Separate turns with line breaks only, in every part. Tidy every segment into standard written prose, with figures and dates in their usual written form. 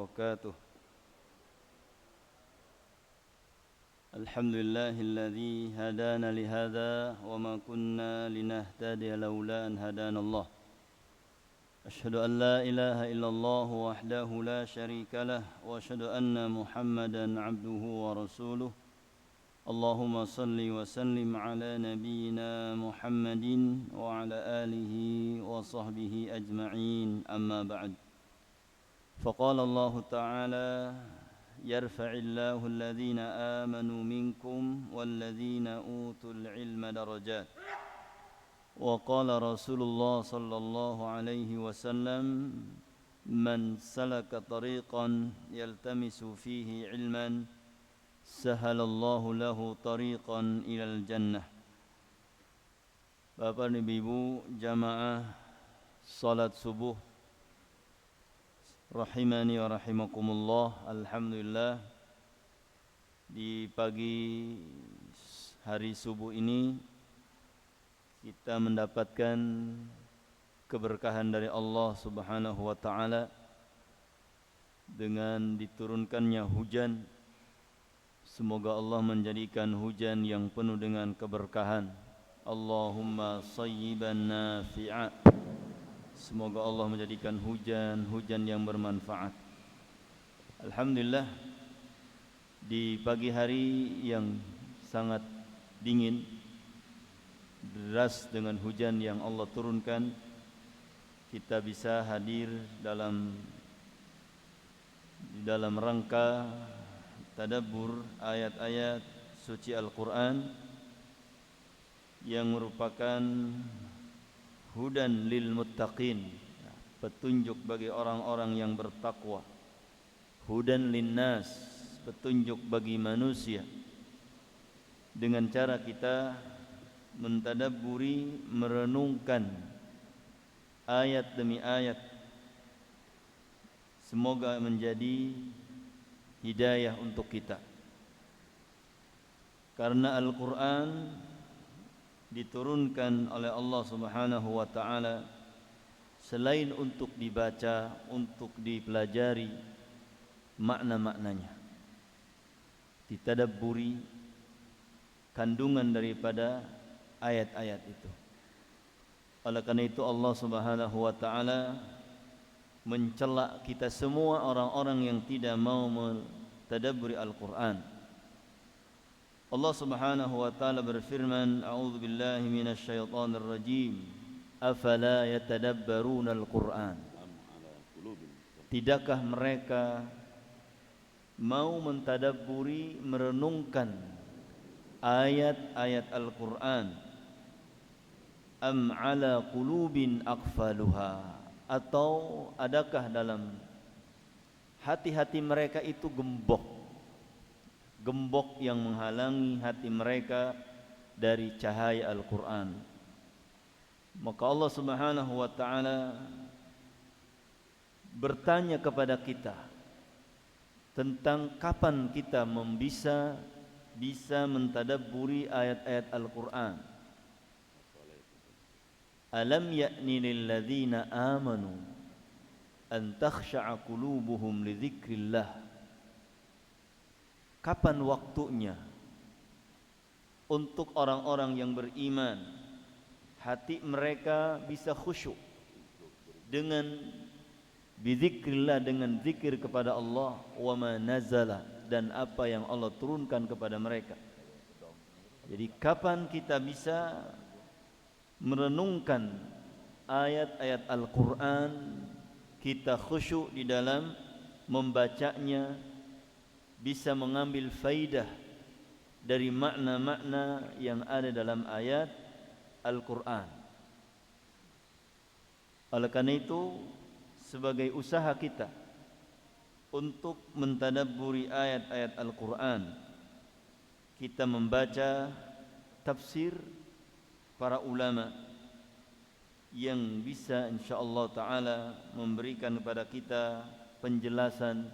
وبركاته. الحمد لله الذي هدانا لهذا وما كنا لنهتدي لولا أن هدانا الله. أشهد أن لا إله إلا الله وحده لا شريك له وأشهد أن محمدا عبده ورسوله. اللهم صل وسلم على نبينا محمد وعلى آله وصحبه أجمعين. أما بعد، فقال الله تعالى: يرفع الله الذين آمنوا منكم والذين أوتوا العلم درجات. وقال رسول الله صلى الله عليه وسلم: من سلك طريقا يلتمس فيه علما سهل الله له طريقا إلى الجنة. Bapak dan Ibu jamaah salat subuh rahimani wa rahimakumullah. Alhamdulillah, di pagi hari subuh ini kita mendapatkan keberkahan dari Allah Subhanahu wa taala dengan diturunkannya hujan. Semoga Allah menjadikan hujan yang penuh dengan keberkahan. Allahumma sayyiban nafi'a. Semoga Allah menjadikan hujan yang bermanfaat. Alhamdulillah, di pagi hari yang sangat dingin, deras dengan hujan yang Allah turunkan, kita bisa hadir di dalam rangka tadabbur ayat-ayat suci Al-Quran yang merupakan hudan lil muttaqin, petunjuk bagi orang-orang yang bertakwa. Hudan linnas, petunjuk bagi manusia. Dengan cara kita mentadabburi, merenungkan ayat demi ayat, semoga menjadi hidayah untuk kita. Karena Al-Quran diturunkan oleh Allah Subhanahu wa ta'ala selain untuk dibaca, untuk dipelajari makna-maknanya, ditadabburi kandungan daripada ayat-ayat itu. Oleh karena itu Allah Subhanahu wa ta'ala mencela kita semua orang-orang yang tidak mau mentadabburi Al-Quran. Allah Subhanahu wa ta'ala berfirman: A'udzu billahi minasyaitonir rajim. Afala yatadabbaruna al-Quran. Tidakkah mereka mau mentadabburi, merenungkan ayat-ayat Al-Quran? Am ala qulubin aqfaluha. Atau adakah dalam hati-hati mereka itu gembok yang menghalangi hati mereka dari cahaya Al-Quran? Maka Allah Subhanahu wa ta'ala bertanya kepada kita tentang kapan kita bisa mentadabburi ayat-ayat Al-Quran. Alam ya'ni lilladzina amanu an takhsha'a qulubuhum li dzikrillah. Kapan waktunya untuk orang-orang yang beriman hati mereka bisa khusyuk dengan bidzikrillah, dengan zikir kepada Allah, wa ma nazala, dan apa yang Allah turunkan kepada mereka. Jadi kapan kita bisa merenungkan ayat-ayat Al-Quran, kita khusyuk di dalam membacanya, bisa mengambil faidah dari makna-makna yang ada dalam ayat Al-Quran. Oleh karena itu, sebagai usaha kita untuk mentadabburi ayat-ayat Al-Quran, kita membaca tafsir para ulama yang bisa insyaallah ta'ala memberikan kepada kita penjelasan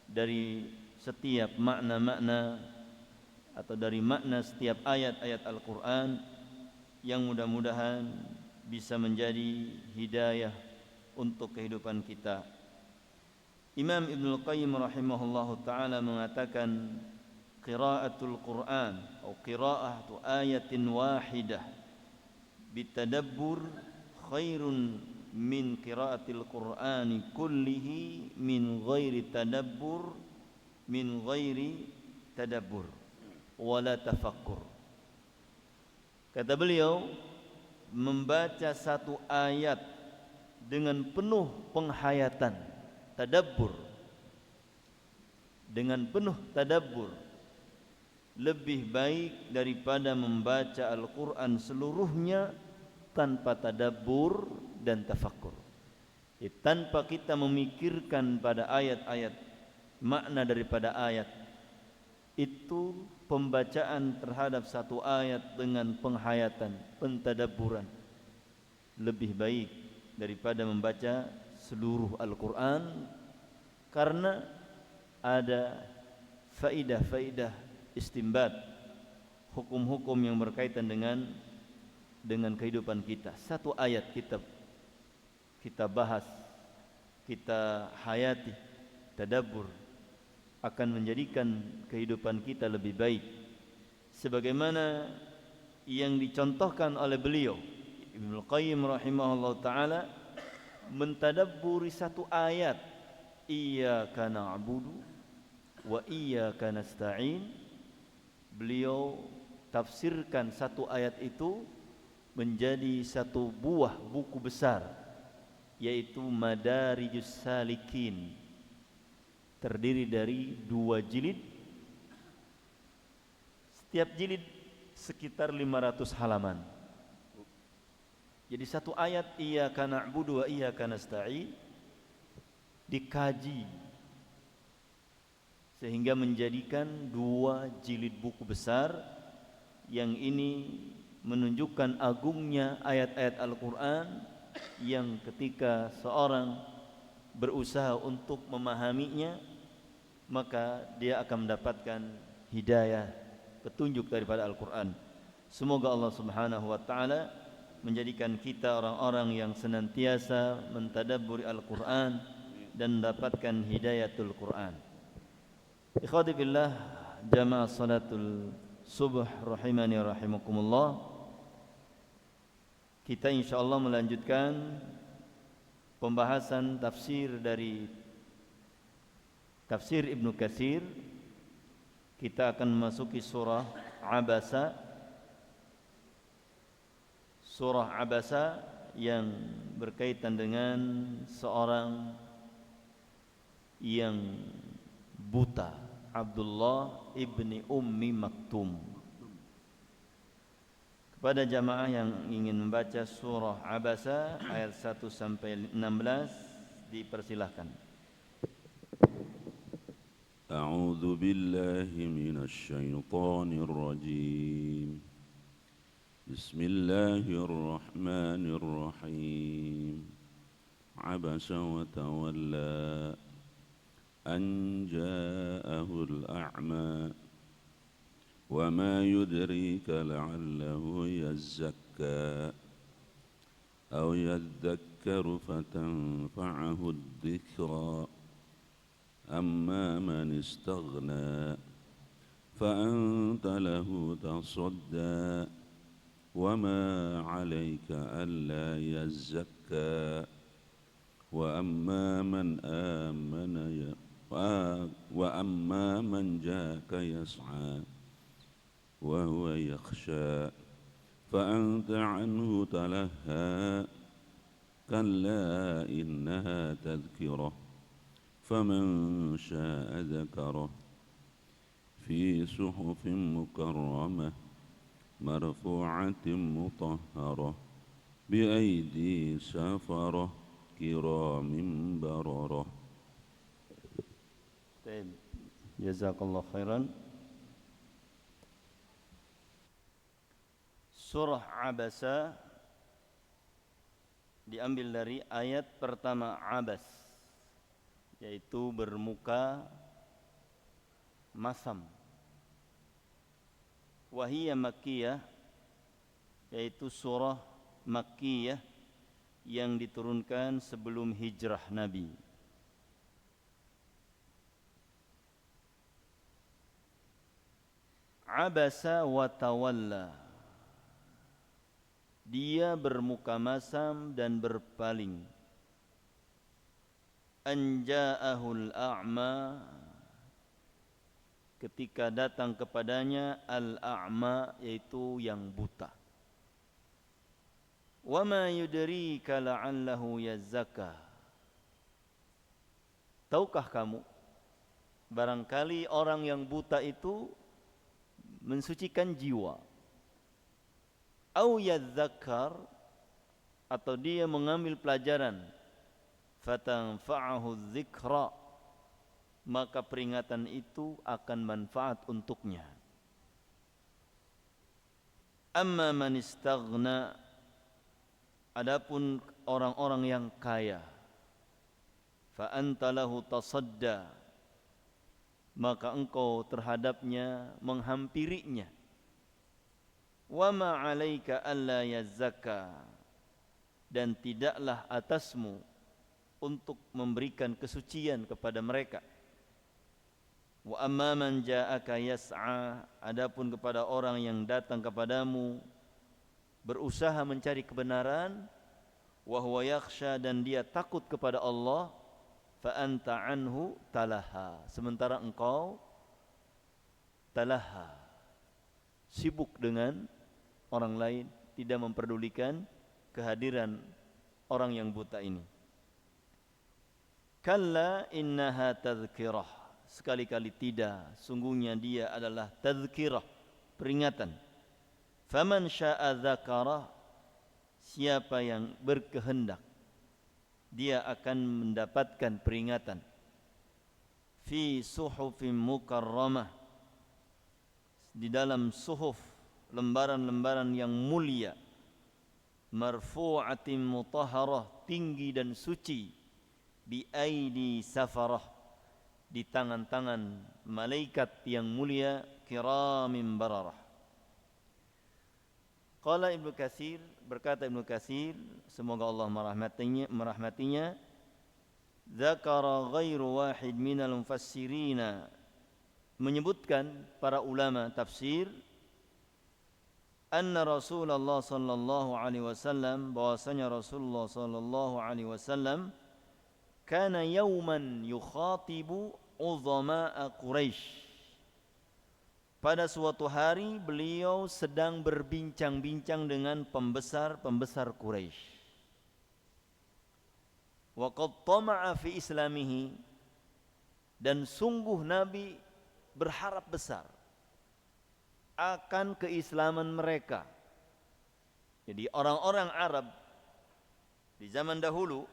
dari setiap makna-makna atau dari makna setiap ayat-ayat Al-Quran, yang mudah-mudahan bisa menjadi hidayah untuk kehidupan kita. Imam Ibnul Qayyim rahimahullahu taala mengatakan qiraatul Quran atau qiraa'atu ayatin wahidah bitadabbur khairun min qiraatil Qur'ani kullihi min ghairi tadabbur wala tafakkur. Kata beliau, membaca satu ayat dengan penuh penghayatan, tadabbur, dengan penuh tadabbur lebih baik daripada membaca Al-Quran seluruhnya tanpa tadabbur dan tafakkur. Tanpa kita memikirkan pada ayat-ayat, makna daripada ayat. Itu pembacaan terhadap satu ayat dengan penghayatan, pentadabburan lebih baik daripada membaca seluruh Al-Quran, karena ada faidah-faidah istimbat, hukum-hukum yang berkaitan dengan kehidupan kita. Satu ayat kita bahas, kita hayati, tadabbur, akan menjadikan kehidupan kita lebih baik, sebagaimana yang dicontohkan oleh beliau Ibnul Qayyim rahimahullah ta'ala mentadabburi satu ayat, iyyaka na'budu wa iyyaka nasta'in. Beliau tafsirkan satu ayat itu menjadi satu buah buku besar, yaitu Madarijus Salikin, terdiri dari 2 jilid, setiap jilid sekitar 500 halaman. Jadi satu ayat iyyaka na'budu wa iyyaka nasta'in dikaji sehingga menjadikan 2 jilid buku besar, yang ini menunjukkan agungnya ayat-ayat Al-Quran, yang ketika seorang berusaha untuk memahaminya, maka dia akan mendapatkan hidayah, petunjuk daripada Al-Quran. Semoga Allah Subhanahu wa ta'ala menjadikan kita orang-orang yang senantiasa mentadabburi Al-Quran dan mendapatkan hidayatul Quran. Ikhwati billah, jamaah salatul subuh rahimani rahimakumullah. Kita insyaallah melanjutkan pembahasan tafsir dari tafsir Ibnu Katsir. Kita akan memasuki surah Abasa. Surah Abasa yang berkaitan dengan seorang yang buta, Abdullah ibni Ummi Maktum. Kepada jamaah yang ingin membaca surah Abasa ayat 1 sampai 16 dipersilahkan.
A'udzu billahi minasy syaithanir rajim. Bismillahirrahmanirrahim. Abasa wa tawalla an ja'ahul a'ma wa ma yudrika la'allahu yazzakka aw yadhakkaru fatanfa'ahu adh-dhikra amma man istaghna fa anta lahu tasadda wa ma 'alayka alla yazzakka wa amma man amana وأما من جاءك يسعى وهو يخشى فأنت عنه تلهى كلا إنها تذكرة فمن شاء ذكره في صحف مكرمة مرفوعة مطهرة بأيدي سفرة كرام بررة.
Jazakallah khairan. Surah Abasa diambil dari ayat pertama Abas, yaitu bermuka masam. Wahiyya Makkiyah, yaitu surah Makkiyah yang diturunkan sebelum hijrah Nabi. abasa wa tawalla. Dia bermuka masam dan berpaling. An ja'ahul a'ma, ketika datang kepadanya al-a'ma, yaitu yang buta. Wa ma yudrika la'allahu yazzaka. Tahukah kamu, barangkali orang yang buta itu mensucikan jiwa. Au yadzakkar, atau dia mengambil pelajaran. Fatanfa'ahu dzikra, maka peringatan itu akan manfaat untuknya. Amma man istaghna, adapun orang-orang yang kaya, fa anta lahu tasadda, maka engkau terhadapnya menghampirinya. Wa ma 'alaika alla yazzakka, dan tidaklah atasmu untuk memberikan kesucian kepada mereka. Wa amma man ja'aka yas'a, adapun kepada orang yang datang kepadamu berusaha mencari kebenaran, wa huwa yakhsha, dan dia takut kepada Allah, fa anta anhu talaha, sementara engkau talaha, sibuk dengan orang lain, tidak memperdulikan kehadiran orang yang buta ini. Kalla innaha tadhkirah, sekali-kali tidak, sungguhnya dia adalah tadhkirah, peringatan. Faman syaa dzakarah, siapa yang berkehendak dia akan mendapatkan peringatan. Fi suhufin mukarramah, di dalam suhuf, lembaran-lembaran yang mulia. Marfu'atin mutahharah, tinggi dan suci. Bi aidi safarah, di tangan-tangan malaikat yang mulia. Kiramin bararah. Qala Ibnu Katsir, berkata Ibnu Katsir, semoga Allah merahmatinya, dzakara ghairu wahid minal mufassirina, menyebutkan para ulama tafsir, anna Rasulullah sallallahu alaihi wasallam, bahwasanya Rasulullah sallallahu alaihi wasallam kana yauman yukhatibu uzama'a Quraisy, pada suatu hari beliau sedang berbincang-bincang dengan pembesar-pembesar Quraisy. Wa qad tama'a fi islamihi, dan sungguh Nabi berharap besar akan keislaman mereka. Jadi orang-orang Arab di zaman dahulu,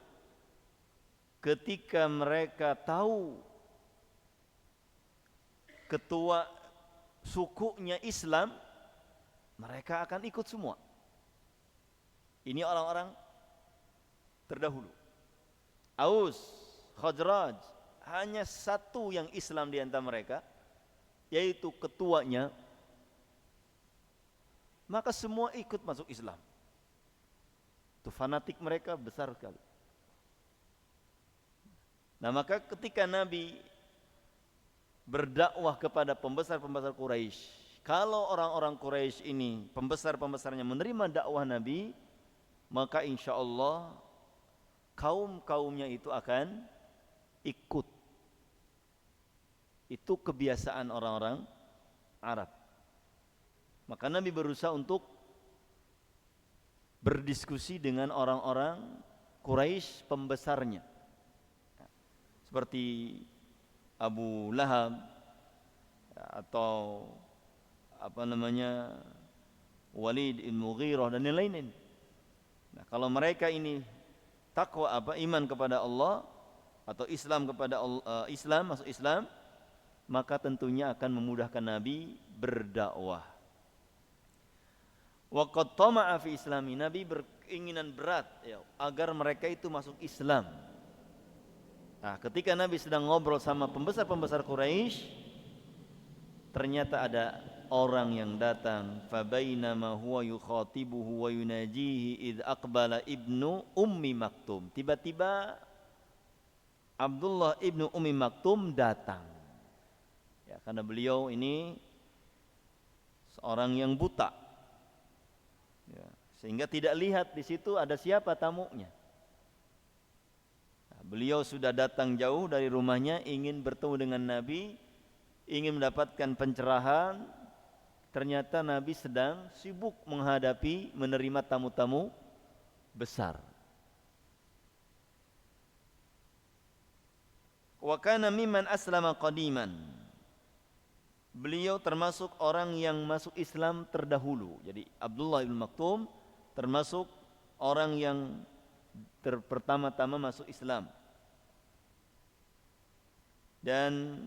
ketika mereka tahu ketua sukunya Islam, mereka akan ikut semua. Ini orang-orang terdahulu. Aus, Khazraj, hanya satu yang Islam di antara mereka, yaitu ketuanya, maka semua ikut masuk Islam. Itu fanatik mereka besar sekali. Nah, maka ketika Nabi berdakwah kepada pembesar-pembesar Quraisy, kalau orang-orang Quraisy ini, pembesar-pembesarnya menerima dakwah Nabi, maka insya Allah kaum-kaumnya itu akan ikut. Itu kebiasaan orang-orang Arab. Maka Nabi berusaha untuk berdiskusi dengan orang-orang Quraisy pembesarnya, seperti Abu Lahab atau Walid bin Mughirah dan yang lain-lain. Nah, kalau mereka ini takwa iman kepada Allah atau Islam kepada Allah, masuk Islam, maka tentunya akan memudahkan Nabi berdakwah. Wa qad tama'a fi islami, Nabi berkeinginan berat agar mereka itu masuk Islam. Nah, ketika Nabi sedang ngobrol sama pembesar-pembesar Quraisy, ternyata ada orang yang datang. Fa bainama huwa yukhatibuhu wa yunajihi id aqbala ibnu ummi maktum. Tiba-tiba Abdullah ibnu ummi maktum datang. Ya, karena beliau ini seorang yang buta. Ya, sehingga tidak lihat di situ ada siapa tamunya. Nah, beliau sudah datang jauh dari rumahnya ingin bertemu dengan Nabi, ingin mendapatkan pencerahan. Ternyata Nabi sedang sibuk menerima tamu-tamu besar. Wa kana mimman aslama qadiman. Beliau termasuk orang yang masuk Islam terdahulu. Jadi Abdullah bin Maktum termasuk orang yang pertama-tama masuk Islam. Dan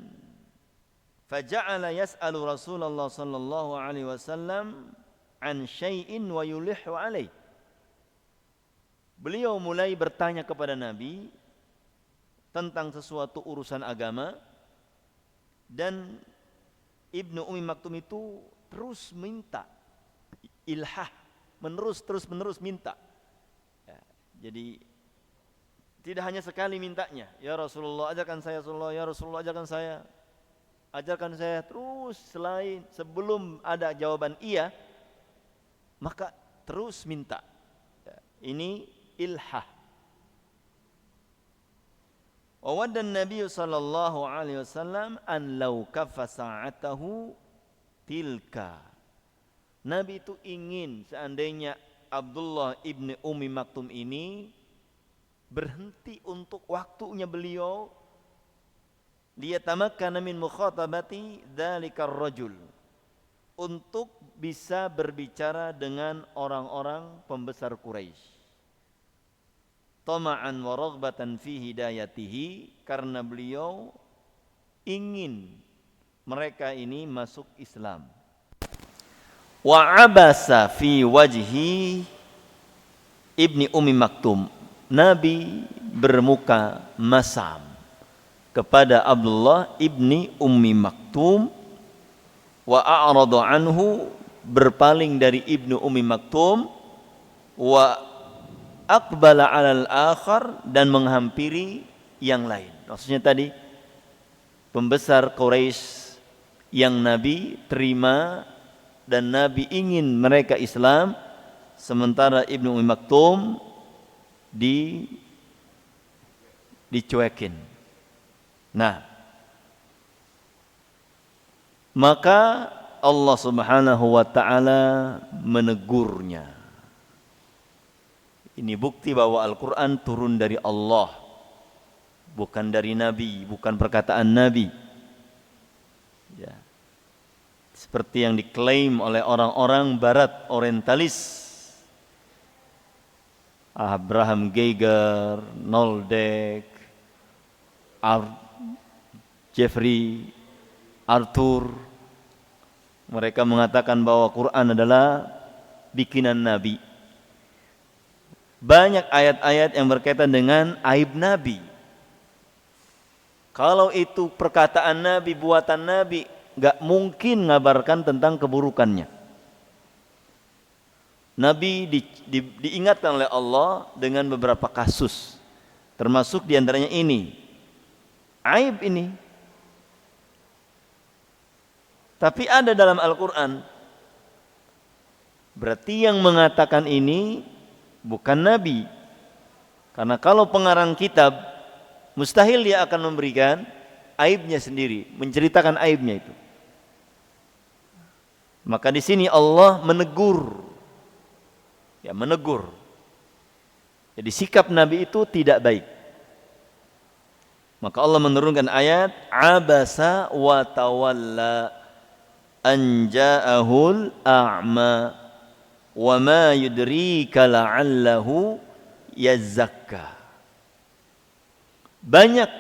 faja'ala yas'alu Rasulullah sallallahu alaihi wasallam an syai'in wa yulihu alaih. Beliau mulai bertanya kepada Nabi tentang sesuatu urusan agama, dan Ibnu Ummi Maktum itu terus minta ilhah, terus-menerus minta. Ya, jadi tidak hanya sekali mintanya, ya Rasulullah ajarkan saya, Rasulullah, ya Rasulullah ajarkan saya terus, sebelum ada jawaban iya, maka terus minta. Ya, ini ilhah. Wa wadda an-nabiy sallallahu alaihi wasallam an law kaffa sa'atahu tilka. Nabi itu ingin seandainya Abdullah ibni Ummi Maktum ini berhenti untuk waktunya beliau, liyatamakkana min mukhatabati dzalikar rajul, untuk bisa berbicara dengan orang-orang pembesar Quraisy. Tama'an wa raghbatan fi hidayatihi, karena beliau ingin mereka ini masuk Islam. Wa abasa fi wajhi Ibni Ummi Maktum. Nabi bermuka masam kepada Abdullah ibni Ummi Maktum, wa a'rada anhu, berpaling dari Ibnu Ummi Maktum, wa aqbala 'alal akhar, dan menghampiri yang lain. Maksudnya tadi pembesar Quraisy yang Nabi terima dan Nabi ingin mereka Islam, sementara Ibnu Ummi Maktum dicuekin. Nah, maka Allah Subhanahu wa taala menegurnya. Ini bukti bahwa Al-Quran turun dari Allah, bukan dari Nabi, bukan perkataan Nabi. Ya. Seperti yang diklaim oleh orang-orang Barat orientalis, Abraham Geiger, Noldek, Jeffrey Arthur. Mereka mengatakan bahwa Quran adalah bikinan Nabi. Banyak ayat-ayat yang berkaitan dengan aib Nabi. Kalau itu perkataan Nabi, buatan Nabi, gak mungkin ngabarkan tentang keburukannya. Nabi diingatkan oleh Allah dengan beberapa kasus, termasuk diantaranya ini, aib ini. Tapi ada dalam Al-Quran. Berarti yang mengatakan ini bukan Nabi. Karena kalau pengarang kitab, mustahil dia akan memberikan aibnya sendiri, menceritakan aibnya itu. Maka di sini Allah menegur. Ya, menegur. Jadi sikap Nabi itu tidak baik. Maka Allah menurunkan ayat abasa wa tawalla an ja'ahul a'ma wa ma yudrika la'allahu yazakka. Banyak,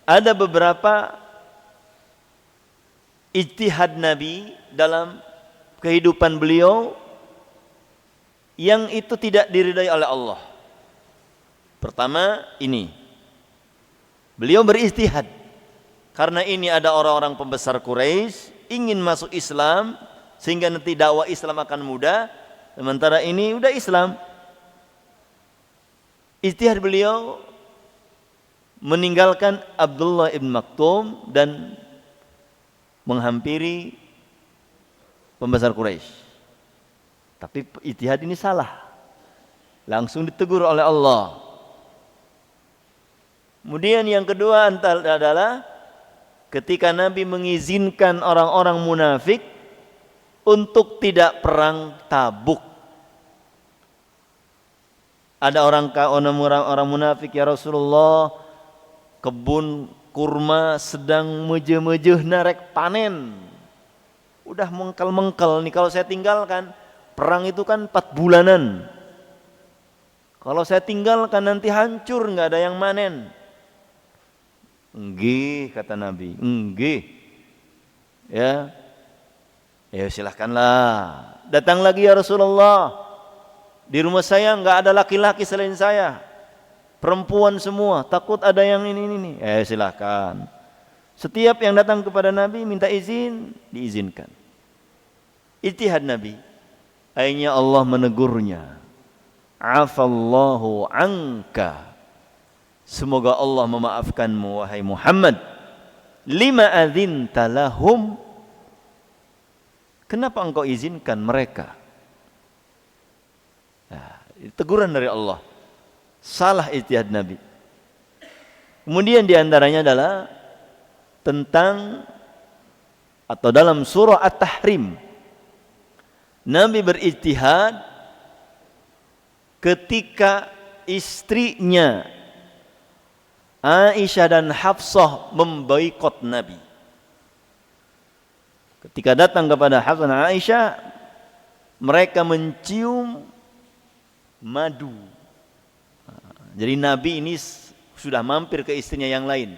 ada beberapa ijtihad Nabi dalam kehidupan beliau yang itu tidak diridai oleh Allah. Pertama ini, beliau beristihad karena ini ada orang-orang pembesar Quraisy ingin masuk Islam sehingga nanti dakwah Islam akan mudah, sementara ini udah Islam. Ijtihad beliau meninggalkan Abdullah ibn Maktum dan menghampiri pembesar Quraisy. Tapi ijtihad ini salah. Langsung ditegur oleh Allah. Kemudian yang kedua adalah ketika Nabi mengizinkan orang-orang munafik untuk tidak perang Tabuk. Ada orang munafik, ya Rasulullah, kebun kurma sedang mejeh-mejeh narek panen. Udah mengkel-mengkel nih, kalau saya tinggalkan, perang itu kan 4 bulanan. Kalau saya tinggalkan nanti hancur, nggak ada yang manen. Enggih, kata Nabi, enggih. Ya silahkanlah. Datang lagi, ya Rasulullah. Di rumah saya nggak ada laki-laki selain saya. Perempuan semua, takut ada yang ini. Silahkan. Setiap yang datang kepada Nabi minta izin, diizinkan. Ijtihad Nabi. Akhirnya Allah menegurnya. Afallahu anka. Semoga Allah memaafkanmu, wahai Muhammad. Lima adzinta lahum. Kenapa engkau izinkan mereka? Nah, teguran dari Allah. Salah ijtihad Nabi. Kemudian diantaranya adalah tentang atau dalam surah At-Tahrim. Nabi berijtihad ketika istrinya Aisyah dan Hafsah memboikot Nabi. Ketika datang kepada Hafsah dan Aisyah, mereka mencium madu. Jadi Nabi ini sudah mampir ke istrinya yang lain.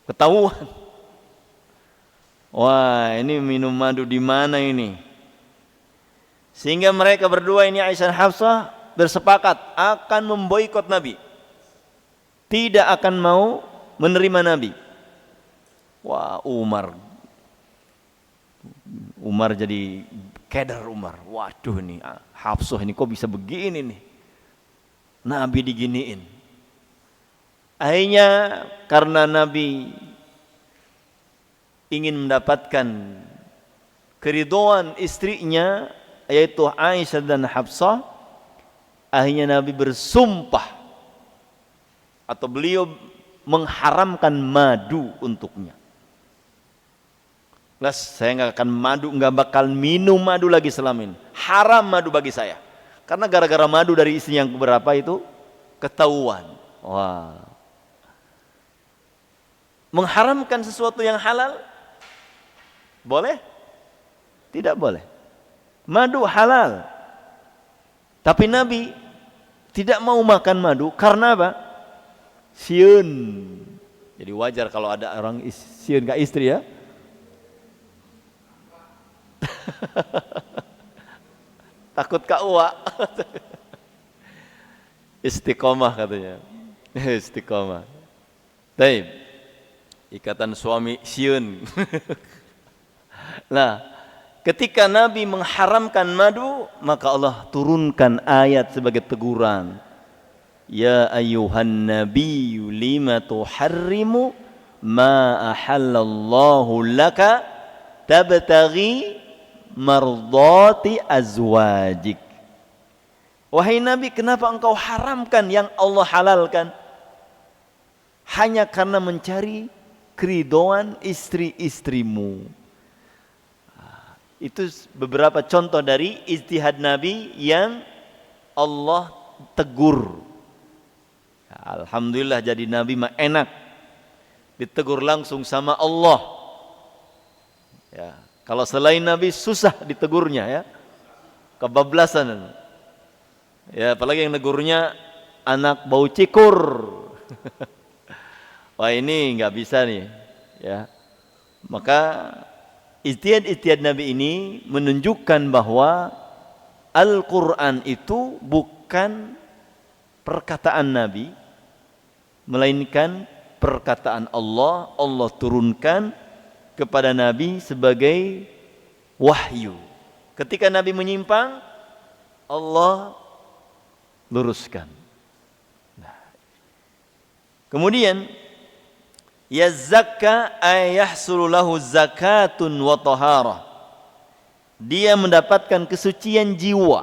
Ketahuan. Wah, ini minum madu di mana ini? Sehingga mereka berdua ini, Aisyah dan Hafsah, bersepakat akan memboikot Nabi. Tidak akan mau menerima Nabi. Wah, Umar jadi keder Umar. Waduh nih, Hafsah ini kok bisa begini nih. Nabi diginiin. Akhirnya karena Nabi ingin mendapatkan keridhaan istrinya, yaitu Aisyah dan Hafsah, akhirnya Nabi bersumpah atau beliau mengharamkan madu untuknya. Saya nggak bakal minum madu lagi selama ini. Haram madu bagi saya. Karena gara-gara madu dari istri yang keberapa itu ketahuan. Wah. Mengharamkan sesuatu yang halal boleh? Tidak boleh. Madu halal. Tapi Nabi tidak mau makan madu karena apa? Sieun. Jadi wajar kalau ada orang sieun ke istri ya. Takut ka'wa. Istiqomah katanya. Istiqomah. Baik. Ikatan suami sieun. Nah, ketika Nabi mengharamkan madu, maka Allah turunkan ayat sebagai teguran. Ya ayyuhan nabiyyu lima tuharrimu ma ahallallahu laka tabtaghi mardati azwajik. Wahai Nabi, kenapa engkau haramkan yang Allah halalkan? Hanya karena mencari keridhaan istri-istrimu. Itu beberapa contoh dari ijtihad Nabi yang Allah tegur. Alhamdulillah jadi Nabi mah enak. Ditegur langsung sama Allah. Ya, kalau selain Nabi susah ditegurnya ya. Kebablasan. Ya, apalagi yang negurnya anak bau cikur. Wah, ini enggak bisa nih, ya. Maka ijtihad Nabi ini menunjukkan bahwa Al-Quran itu bukan perkataan Nabi, melainkan perkataan Allah. Allah turunkan kepada Nabi sebagai wahyu. Ketika Nabi menyimpang, Allah luruskan. Nah. Kemudian Yazakka ay yahsulu lahu zakatun wa taharah. Dia mendapatkan kesucian jiwa.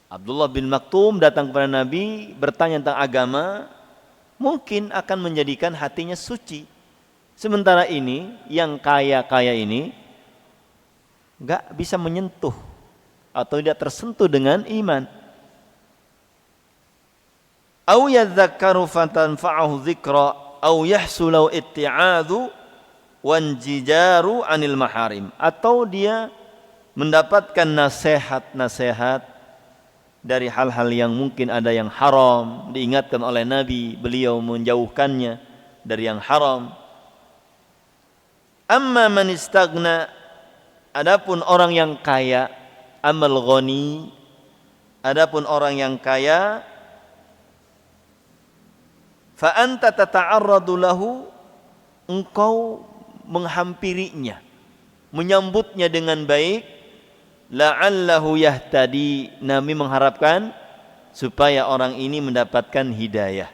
Abdullah bin Maktum datang kepada Nabi bertanya tentang agama, mungkin akan menjadikan hatinya suci. Sementara ini yang kaya-kaya ini enggak bisa menyentuh atau tidak tersentuh dengan iman. Au yadzakkaru fatanfa'ahu dzikra au yahsulu itti'adhu wanjijaru anil maharim, atau dia mendapatkan nasihat-nasihat dari hal-hal yang mungkin ada yang haram, diingatkan oleh Nabi, beliau menjauhkannya dari yang haram. Amma man istaghna, adapun orang yang kaya, amal ghani, adapun orang yang kaya, fa anta tata'arradu lahu, engkau menghampirinya, menyambutnya dengan baik, la'allahu yahtadi, Nabi mengharapkan supaya orang ini mendapatkan hidayah.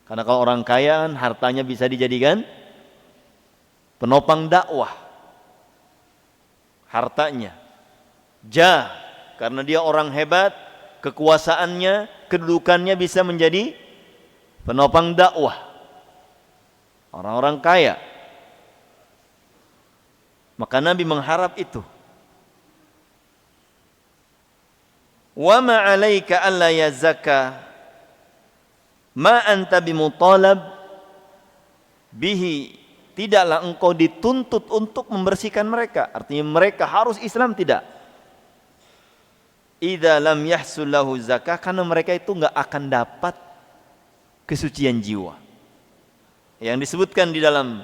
Karena kalau orang kaya hartanya bisa dijadikan penopang dakwah, hartanya. Karena dia orang hebat, kekuasaannya, kedudukannya bisa menjadi penopang dakwah. Orang-orang kaya. Maka Nabi mengharap itu. Wa ma 'alaika alla yazakka ma anta bimutalab bihi, tidaklah engkau dituntut untuk membersihkan mereka. Artinya mereka harus Islam, tidak. Idza lam yahsul lahu zakah, karena mereka itu enggak akan dapat kesucian jiwa. Yang disebutkan di dalam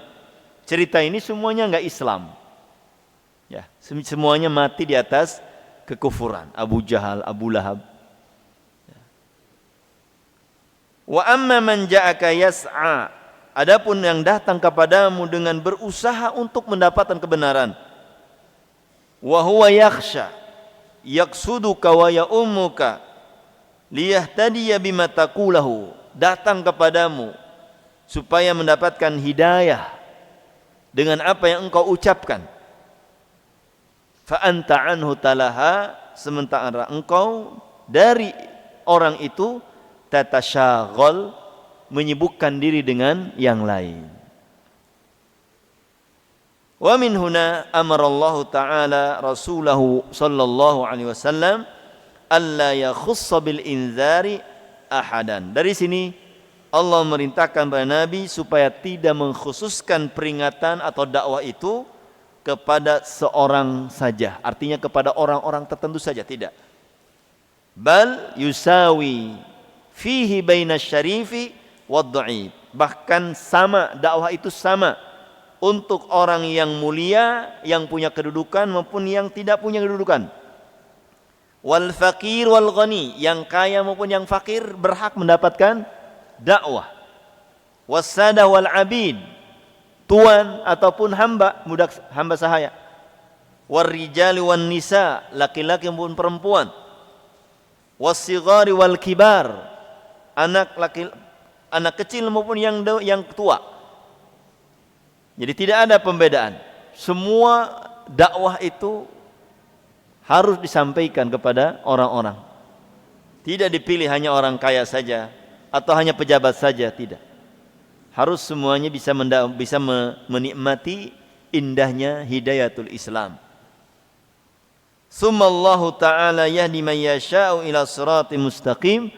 cerita ini semuanya enggak Islam. Ya, semuanya mati di atas kekufuran. Abu Jahal, Abu Lahab. Wa amma man ja'aka yas'a, adapun yang datang kepadamu dengan berusaha untuk mendapatkan kebenaran, wa huwa yakhsha yaqsuduka wa ya'ummuka liyahtadiya bima taqulahu, datang kepadamu supaya mendapatkan hidayah dengan apa yang engkau ucapkan. Fa anta anhu talaha, sementara engkau dari orang itu tatasyaghal, menyibukkan diri dengan yang lain. Wa min huna amarallahu ta'ala rasulahu sallallahu alaihi wasallam alla yakhussa bil inzari ahadan. Dari sini Allah merintahkan kepada Nabi supaya tidak mengkhususkan peringatan atau dakwah itu kepada seorang saja, artinya kepada orang-orang tertentu saja, tidak. Bal yusawi fihi baina syarifi wad dhaif, bahkan sama, dakwah itu sama untuk orang yang mulia, yang punya kedudukan maupun yang tidak punya kedudukan. Wal faqir wal ghani, yang kaya maupun yang fakir berhak mendapatkan dakwah. Wasada wal abid, tuan ataupun hamba, budak hamba sahaya. Warrijali wan nisa, laki-laki maupun perempuan. Wasigari wal kibar, anak kecil maupun yang tua. Jadi tidak ada pembedaan. Semua dakwah itu harus disampaikan kepada orang-orang. Tidak dipilih hanya orang kaya saja atau hanya pejabat saja, tidak. Harus semuanya bisa menikmati indahnya hidayatul Islam. Summallahu ta'ala yahdi man yasha'u ila siratim mustaqim.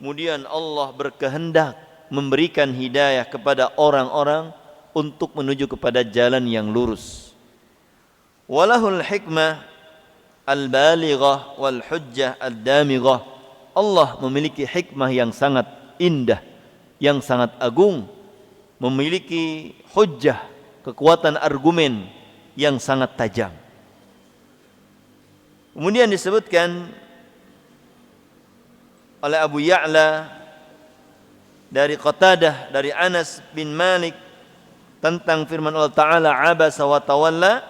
Kemudian Allah berkehendak memberikan hidayah kepada orang-orang untuk menuju kepada jalan yang lurus. Walahul hikmah al-balighah wal hujjah ad-damighah. Allah memiliki hikmah yang sangat indah, yang sangat agung, memiliki hujjah, kekuatan argumen yang sangat tajam. Kemudian disebutkan oleh Abu Ya'la dari Qatadah, dari Anas bin Malik tentang firman Allah Ta'ala, abasa wa tawalla,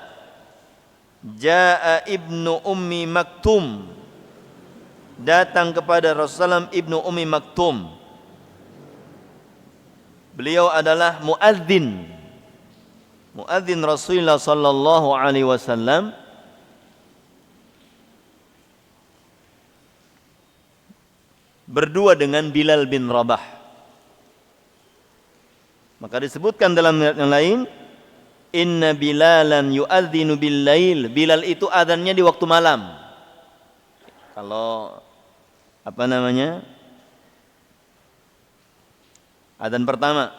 ja'a ibnu ummi maktum, datang kepada Rasulullah ibnu ummi maktum. Beliau adalah muadzin Rasulullah sallallahu alaihi wasallam. Berdua dengan Bilal bin Rabah. Maka disebutkan dalam riwayat yang lain, inna Bilalan yu'adzinu bil lail. Bilal itu adzannya di waktu malam. Kalau adzan pertama.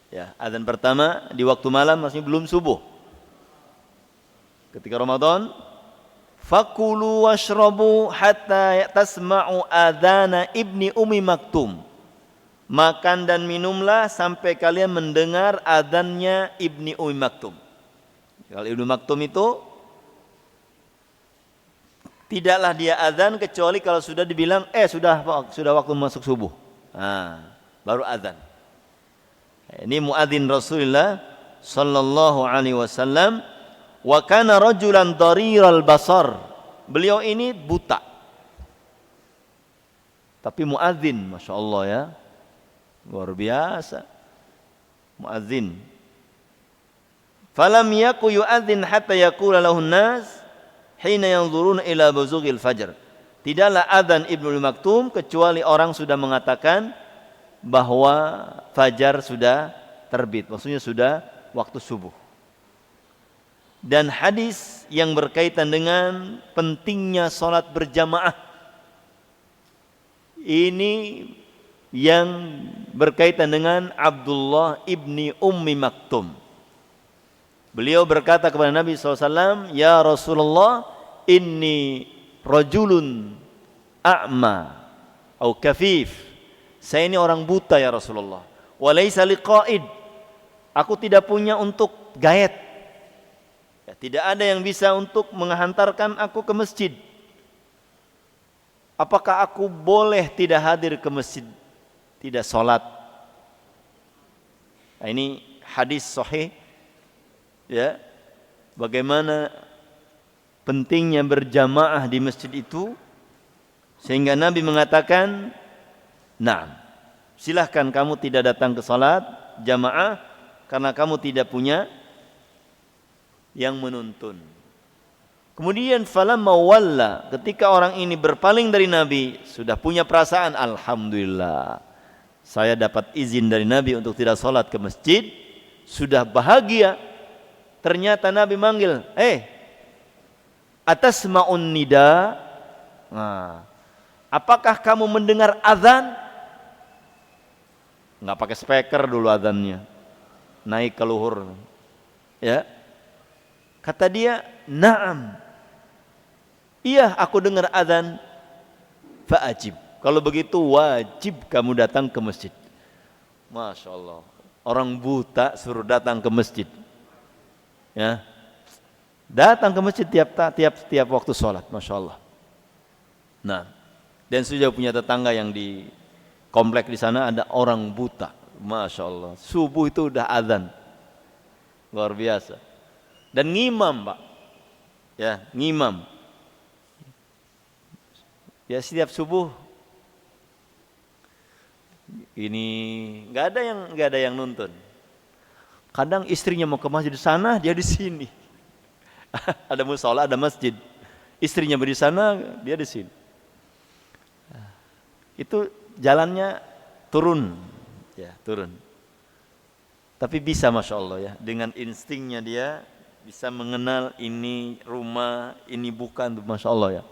Ya, adzan pertama di waktu malam, maksudnya belum subuh. Ketika Ramadan, fakulu washrabu hatta tasma'u adzana ibni Ummi Maktum. Makan dan minumlah sampai kalian mendengar adzannya Ibni Ummi Maktum. Kalau Ibnu Maktum itu tidaklah dia adzan kecuali kalau sudah dibilang sudah waktu masuk subuh. Baru adzan. Ini muadzin Rasulullah sallallahu alaihi wasallam. Wa kana rajulan dariral basar. Beliau ini buta. Tapi muadzin, Masya Allah ya. Luar biasa. Muadzin. Falam yaku yu'adzin hatta yaqula lahun nas hina yanzuruna ila buzughil fajr. Tidaklah adzan Ibnu Maktum kecuali orang sudah mengatakan bahwa fajar sudah terbit. Maksudnya sudah waktu subuh. Dan hadis yang berkaitan dengan pentingnya salat berjamaah ini yang berkaitan dengan Abdullah ibni Ummi Maktum. Beliau berkata kepada Nabi SAW, ya Rasulullah, inni rajulun a'ma atau kafif. Saya ini orang buta ya Rasulullah. Walaysa liqa'id. Aku tidak punya untuk gaet. Ya, tidak ada yang bisa untuk menghantarkan aku ke masjid. Apakah aku boleh tidak hadir ke masjid? Tidak sholat. Nah, ini hadis sahih ya, bagaimana pentingnya berjamaah di masjid itu, sehingga Nabi mengatakan, "Na'am, silahkan kamu tidak datang ke sholat jamaah karena kamu tidak punya yang menuntun." Kemudian falamma walla, ketika orang ini berpaling dari Nabi, sudah punya perasaan, alhamdulillah, saya dapat izin dari Nabi untuk tidak sholat ke masjid, sudah bahagia. Ternyata Nabi manggil, atasma'un nida. Nah, apakah kamu mendengar azan? Nggak pakai speaker dulu azannya, naik ke luhur. Ya, kata dia, na'am. Iya, aku dengar azan. Fa'ajib. Kalau begitu wajib kamu datang ke masjid. Masya Allah. Orang buta suruh datang ke masjid. Ya, datang ke masjid tiap waktu sholat. Masya Allah. Nah, dan sudah punya tetangga yang di komplek di sana ada orang buta. Masya Allah. Subuh itu udah azan. Luar biasa. Dan ngimam, Pak. Ya, ngimam. Ya, setiap subuh ini nggak ada yang nuntun. Kadang istrinya mau ke masjid di sana, dia di sini. Ada musola, ada masjid. Istrinya di sana, dia di sini. Itu jalannya turun, ya turun. Tapi bisa, Masya Allah ya, dengan instingnya dia bisa mengenal ini rumah, ini bukan, Masya Allah ya.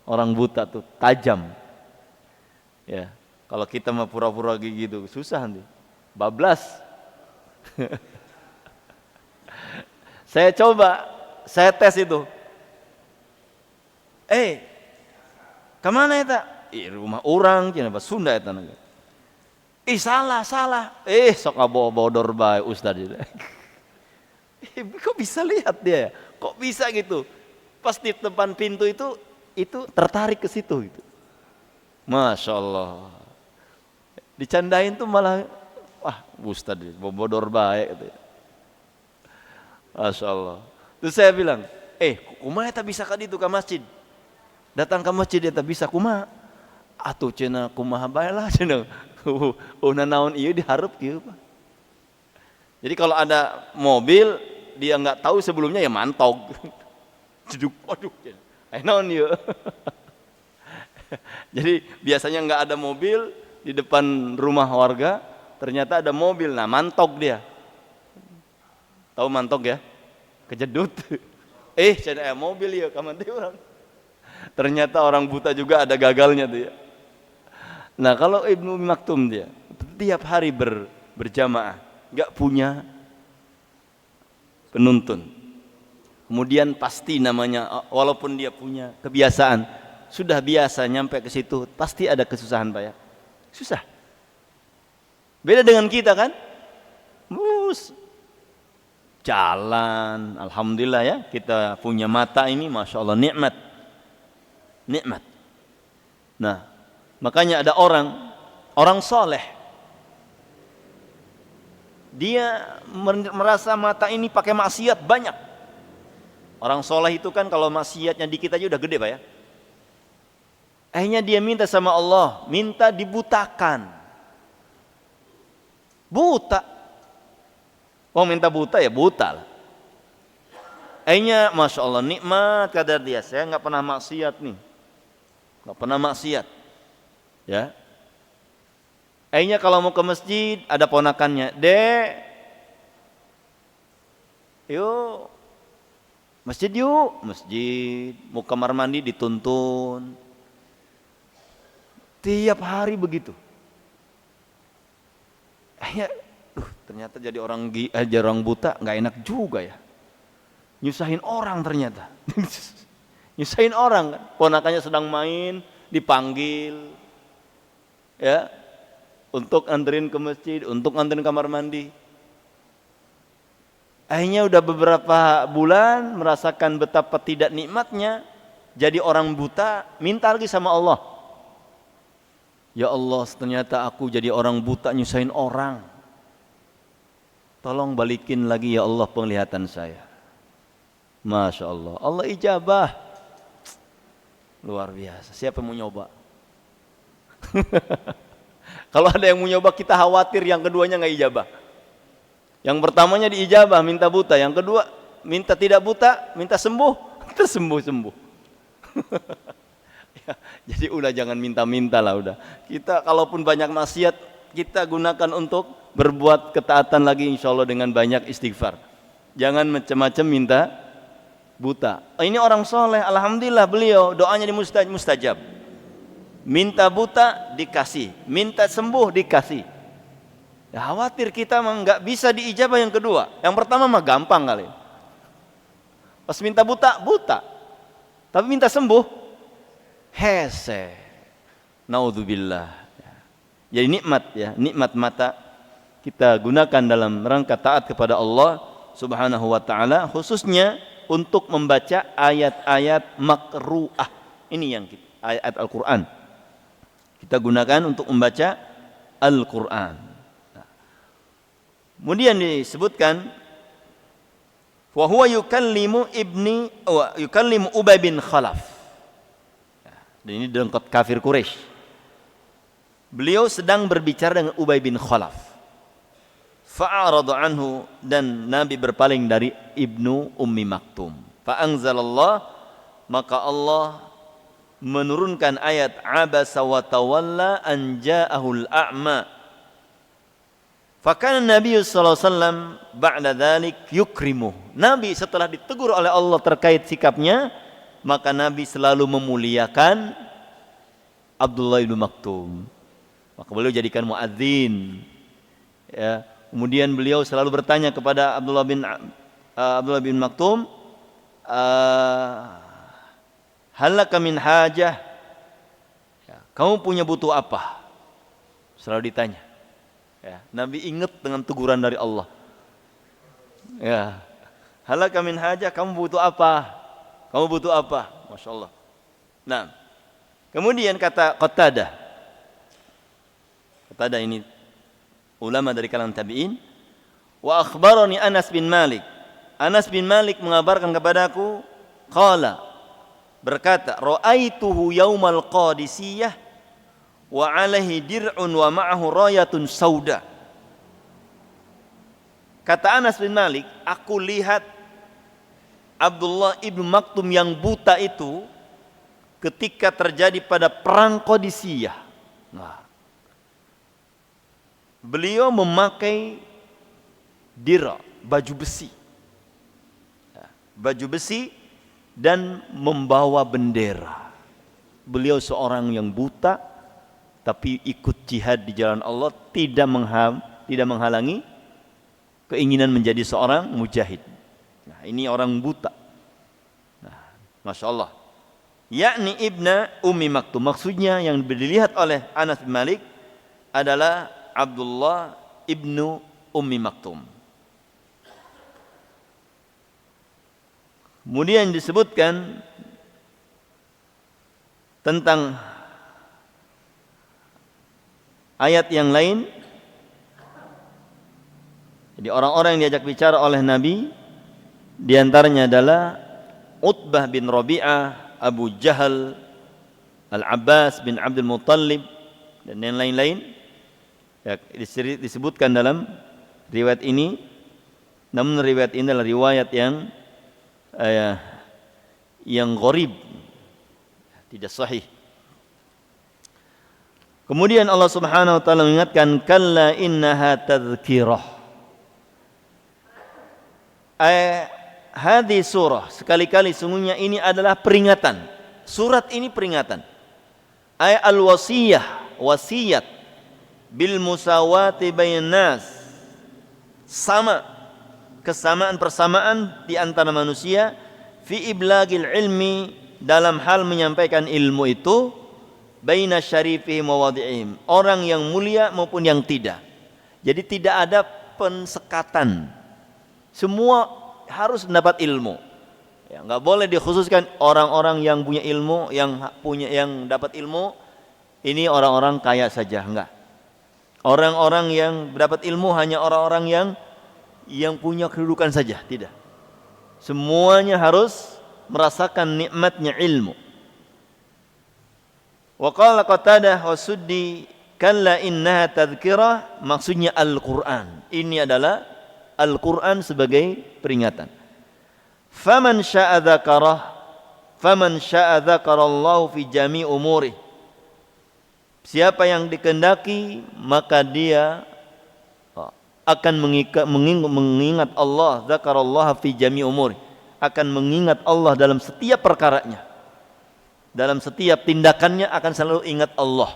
Orang buta tuh tajam. Ya. Kalau kita mah pura-pura gitu, susah nanti. Bablas. Saya coba, saya tes itu. Kemana eta? Rumah orang, kenapa Sunda eta naga. Salah. Sok bodor bae ustaz itu. Kok bisa lihat dia? Kok bisa gitu? Pas di depan pintu itu tertarik ke situ gitu. Masya Allah. Dicandain tuh malah, wah ustaz bodor baik gitu. Masya Allah. Terus saya bilang, kumaha eta bisa ka ditu ka masjid? Datang ke masjid eta bisa kumaha? Atuh cenah kumaha bae lah cenah. Nanaon ieu dihareup kieu Pak. Jadi kalau ada mobil dia nggak tahu sebelumnya ya mantog. Jeduk, aduh, naon ieu. Jadi biasanya nggak ada mobil di depan rumah warga, ternyata ada mobil, nah mantog dia. Tahu mantog ya? Kejedut. Saya mobil ya, kaman teh orang. Ternyata orang buta juga ada gagalnya tuh ya. Nah kalau Ibnu Maktum dia tiap hari berjamaah, nggak punya penuntun. Kemudian pasti namanya, walaupun dia punya kebiasaan, sudah biasa nyampe ke situ, pasti ada kesusahan Pak ya. Susah. Beda dengan kita kan? Jalan, alhamdulillah ya, kita punya mata ini, masya Allah, nikmat. Nah, makanya ada orang soleh, dia merasa mata ini pakai maksiat banyak. Orang soleh itu kan kalau maksiatnya dikit aja udah gede Pak ya. Akhirnya dia minta sama Allah, minta dibutakan. Buta. Minta buta ya buta lah. Akhirnya masya Allah nikmat kadar dia. Saya nggak pernah maksiat nih, nggak pernah maksiat. Ya. Akhirnya kalau mau ke masjid ada ponakannya, Dek, yuk masjid mau kamar mandi dituntun. Tiap hari begitu. Akhirnya, ternyata jadi orang buta nggak enak juga ya. Nyusahin orang ternyata. Nyusahin orang kan. Ponakannya sedang main, dipanggil, ya, untuk anterin ke masjid, untuk anterin kamar mandi. Akhirnya udah beberapa bulan merasakan betapa tidak nikmatnya jadi orang buta, minta lagi sama Allah. Ya Allah, ternyata aku jadi orang buta nyusahin orang. Tolong balikin lagi ya Allah penglihatan saya. Masya Allah, Allah ijabah. Luar biasa, siapa yang mau nyoba? Kalau ada yang mau nyoba kita khawatir yang keduanya nggak ijabah. Yang pertamanya diijabah, minta buta. Yang kedua, minta tidak buta, minta sembuh. Kita sembuh. Ya, jadi udah jangan minta-minta lah udah. Kita kalaupun banyak maksiat, kita gunakan untuk berbuat ketaatan lagi insya Allah dengan banyak istighfar. Jangan macam-macam minta buta. Ini orang soleh, alhamdulillah beliau doanya mustajab. Minta buta dikasih, minta sembuh dikasih. Ya, khawatir kita mah nggak bisa diijabah yang kedua. Yang pertama mah gampang kali. Pas minta buta, tapi minta sembuh, hese. Naudzubillah. Jadi nikmat ya, nikmat mata kita gunakan dalam rangka taat kepada Allah Subhanahu wa taala, khususnya untuk membaca ayat-ayat makru'ah. Ini yang ayat Al-Qur'an. Kita gunakan untuk membaca Al-Qur'an. Kemudian disebutkan wa huwa yukallimu Ubay bin Khalaf. Dan ini dengkot kafir Quraisy. Beliau sedang berbicara dengan Ubay bin Khalaf. Fa'arada anhu, dan Nabi berpaling dari Ibnu Ummi Maktum. Fa'anzalallah, maka Allah menurunkan ayat abasa wa tawalla an ja'ahul a'ma. Fakana Nabi sallallahu alaihi wasallam ba'da dzalik yukrimuh. Nabi setelah ditegur oleh Allah terkait sikapnya, maka Nabi selalu memuliakan Abdullah bin Maktum. Maka beliau jadikan muadzin. Ya, kemudian beliau selalu bertanya kepada Abdullah bin Maktum, halaka min hajah? Ya, kamu punya butuh apa? Selalu ditanya. Ya, Nabi ingat dengan teguran dari Allah. Ya, halaka min hajah, kamu butuh apa? Kamu butuh apa? Masya Allah. Nah, kemudian kata Qatadah ini ulama dari kalangan tabi'in, wa akhbarani Anas bin Malik. Anas bin Malik mengabarkan kepadaku, qala, berkata, ra'aituhu yaumal qadisiyah wa alaihi dir'un wa ma'ahu rayatun sauda. Kata Anas bin Malik, aku lihat Abdullah ibnu Maktum yang buta itu ketika terjadi pada perang Qadisiyah. Nah, beliau memakai dira, baju besi. Baju besi dan membawa bendera. Beliau seorang yang buta tapi ikut jihad di jalan Allah, tidak menghalangi keinginan menjadi seorang mujahid. Nah, ini orang buta. Nah, Masya Allah. Yakni ibna Ummi Maktum. Maksudnya yang dilihat oleh Anas bin Malik adalah Abdullah ibnu Ummi Maktum. Kemudian disebutkan tentang ayat yang lain. Jadi orang-orang yang diajak bicara oleh Nabi diantaranya adalah Utbah bin Rabi'ah, Abu Jahal, Al-Abbas bin Abdul Muttalib, dan yang lain-lain. Ya, disebutkan dalam riwayat ini. Namun riwayat ini adalah riwayat yang gharib, tidak sahih. Kemudian Allah Subhanahu wa taala mengingatkan, kalla innaha tadhkirah. Hadis surah, sekali-kali sungguhnya ini adalah peringatan. Surat ini peringatan. Al-wasiyah, wasiat bil musawati bainan nas. Sama, persamaan di antara manusia fi iblagil ilmi, dalam hal menyampaikan ilmu itu, baina syarifihim wa wadi'ihim, orang yang mulia maupun yang tidak. Jadi tidak ada pensekatan. Semua harus mendapat ilmu. Ya, enggak boleh dikhususkan orang-orang yang punya ilmu, yang dapat ilmu ini orang-orang kaya saja, enggak. Orang-orang yang dapat ilmu hanya orang-orang yang punya kedudukan saja, tidak. Semuanya harus merasakan nikmatnya ilmu. Wa qala Qatadah wa Suddi kalla innaha tadhkirah, maksudnya Al-Qur'an. Ini adalah Al-Quran sebagai peringatan. Faman sya'a dzakarallahu fi jami' umurih. Siapa yang dikehendaki maka dia akan mengingat Allah, dzakarallaha fi jami' umurih, akan mengingat Allah dalam setiap perkaranya. Dalam setiap tindakannya akan selalu ingat Allah.